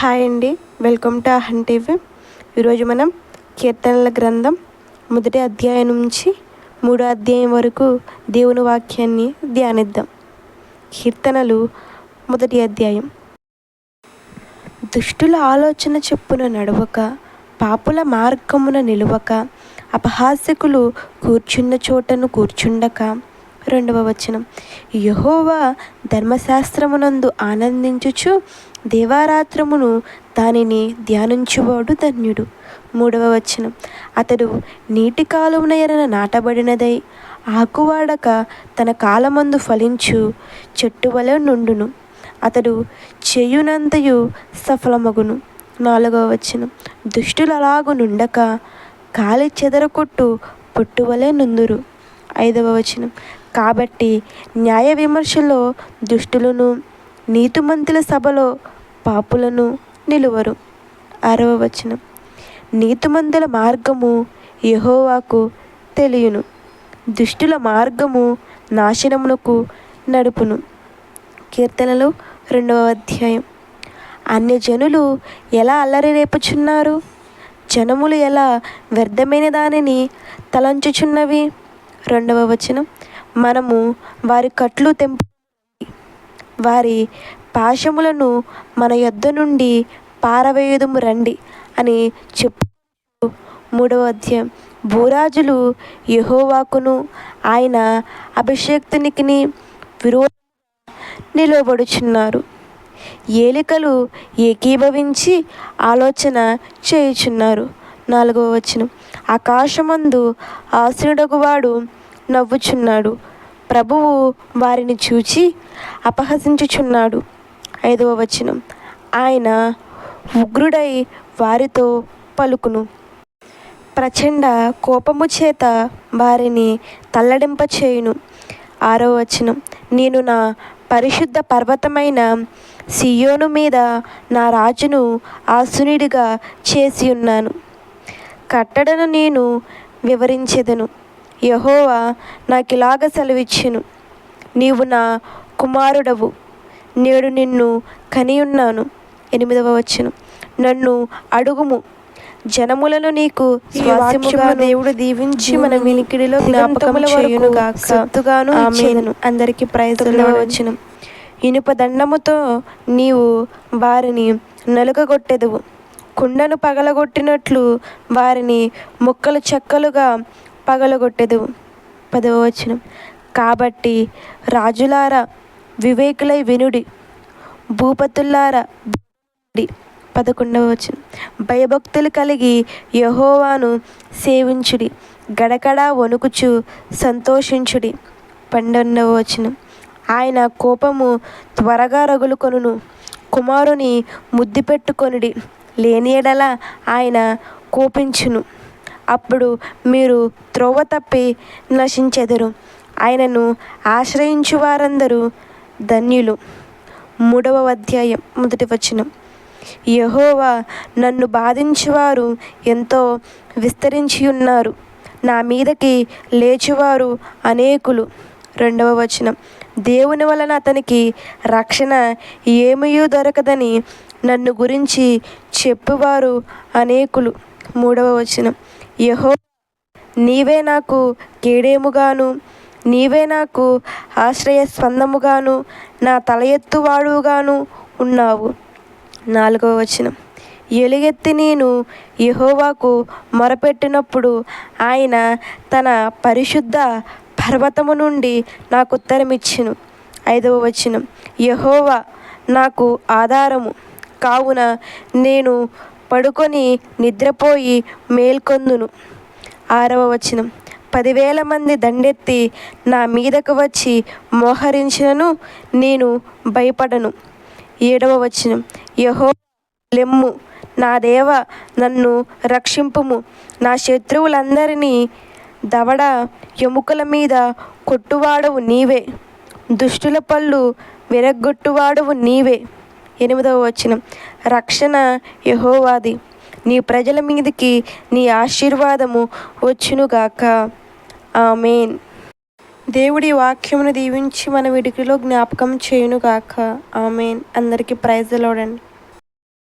Hi అండి, welcome to అహం TV. ఈరోజు మనం కీర్తనల గ్రంథం 1వ అధ్యాయం నుంచి 3వ అధ్యాయం వరకు దేవుని వాక్యాన్ని ధ్యానిద్దాం. కీర్తనలు 1వ అధ్యాయం. దుష్టుల ఆలోచన చెప్పున నడవక, పాపుల మార్గమున నిలువక, అపహాస్యకులు కూర్చున్న చోటను కూర్చుండక. 2వ వచనం. యెహోవా ధర్మశాస్త్రమునందు ఆనందించుచు దేవారాత్రమును దానిని ధ్యానించువాడు ధన్యుడు. 3వ వచనం. అతడు నీటి కాలువన ఎరన నాటబడినదై ఆకువాడక తన కాలమందు ఫలించు చెట్టు వలె నుండును. అతడు చేయునంతయు సఫలమగును. 4వ వచనం. దుష్టులు అలాగు నుండక కాలి చెదరకొట్టు పొట్టు వలె నుందురు. 5వ వచనం. కాబట్టి న్యాయ విమర్శలో దుష్టులను, నీతిమంతుల సభలో పాపులను నిలువరు. 6వ వచనం. నీతిమంతుల మార్గము యెహోవాకు తెలియను, దుష్టుల మార్గము నాశనమునకు నడుపును. కీర్తనలు 2వ అధ్యాయం. అన్యజనులు ఎలా అల్లరి రేపుచున్నారు, జనములు ఎలా వ్యర్థమైన దానిని తలంచుచున్నవి. 2వ వచనం. మనము వారి కట్లు తెంపు, వారి పాశములను మన యొద్ద నుండి పారవేయుదుము రండి అని చెప్పు. 3వ అధ్యాయం. భూరాజులు యెహోవాకును ఆయన అభిషేక్తునికి విరోధంగా నిలువబడుచున్నారు. ఏలికలు ఏకీభవించి ఆలోచన చేయుచున్నారు. 4వ వచనం. ఆకాశమందు ఆసీనుడగువాడు నవ్వుచున్నాడు, ప్రభువు వారిని చూచి అపహసించుచున్నాడు. 5వ వచనం. ఆయన ఉగ్రుడై వారితో పలుకును, ప్రచండ కోపము చేత వారిని తల్లడింపచేయును. 6వ వచనం. నేను నా పరిశుద్ధ పర్వతమైన సీయోను మీద నా రాజును ఆసీనుడిగా చేసి ఉన్నాను. కట్టడను నేను వివరించెదను. యెహోవా నాకిలాగ సెలవిచ్చెను, నీవు నా కుమారుడవు, నేడు నిన్ను కనియున్నాను. 8వ వచనం. నన్ను అడుగుము, జనములను నీకు స్వాస్యముగా దేవుడు దీవించి మన వినికిడిలో జ్ఞాపకం చేయును గాక. సత్తుగాను ఆమేను. అందరికీ ప్రైజ్. 9వ వచనం. ఇనుప దండముతో నీవు వారిని నలుగగొట్టెదవు, కుండను పగలగొట్టినట్లు వారిని ముక్కలు చెక్కలుగా పగలగొట్టెదవు. 10వ వచనం. కాబట్టి రాజులారా వివేకులై వినుడి, భూపతులారా. 11వ వచనం. భయభక్తులు కలిగి యెహోవాను సేవించుడి, గడగడ వణుకుచు సంతోషించుడి. 12వ వచనం. ఆయన కోపము త్వరగా రగులుకొనును, కుమారుని ముద్దు పెట్టుకొనుడి, లేని యెడల ఆయన కోపించును, అప్పుడు మీరు త్రోవ తప్పి నశించెదరు. ఆయనను ఆశ్రయించు వారందరూ ధన్యులు. 3వ అధ్యాయం 1వ వచనం. యెహోవా నన్ను బాధించువారు ఎంతో విస్తరించి ఉన్నారు, నా మీదకి లేచువారు అనేకులు. 2వ వచనం. దేవుని వలన అతనికి రక్షణ ఏమీ దొరకదని నన్ను గురించి చెప్పువారు అనేకులు. 3వ వచనం. యెహోవా నీవే నాకు కేడెముగాను, నీవే నాకు ఆశ్రయ స్పందముగాను, నా తల ఎత్తువాడుగాను ఉన్నావు. 4వ వచనం. ఎలుగెత్తి నేను యెహోవాకు మొరపెట్టినప్పుడు ఆయన తన పరిశుద్ధ పర్వతము నుండి నాకు ఉత్తరమిచ్చెను. 5వ వచనం. యెహోవా నాకు ఆధారము కావున నేను పడుకొని నిద్రపోయి మేల్కొందును. 6వ వచనం. 10,000 మంది దండెత్తి నా మీదకు వచ్చి మోహరించినను నేను భయపడను. 7వ వచనం. యెహోవా లెమ్ము, నా దేవ నన్ను రక్షింపుము, నా శత్రువులందరినీ దవడ ఎముకల మీద కొట్టువాడవు నీవే, దుష్టుల పళ్ళు విరగ్గొట్టువాడవు నీవే. 8వ వచనం. రక్షణ యెహోవాది, నీ ప్రజల మీదికి నీ ఆశీర్వాదము వచ్చునుగాక. ఆమేన్. దేవుడి వాక్యమును దీవించి మన విడికిలో జ్ఞాపకం చేయునుగాక. ఆమేన్. అందరికీ ప్రైజ్ ది లార్డ్ అండి.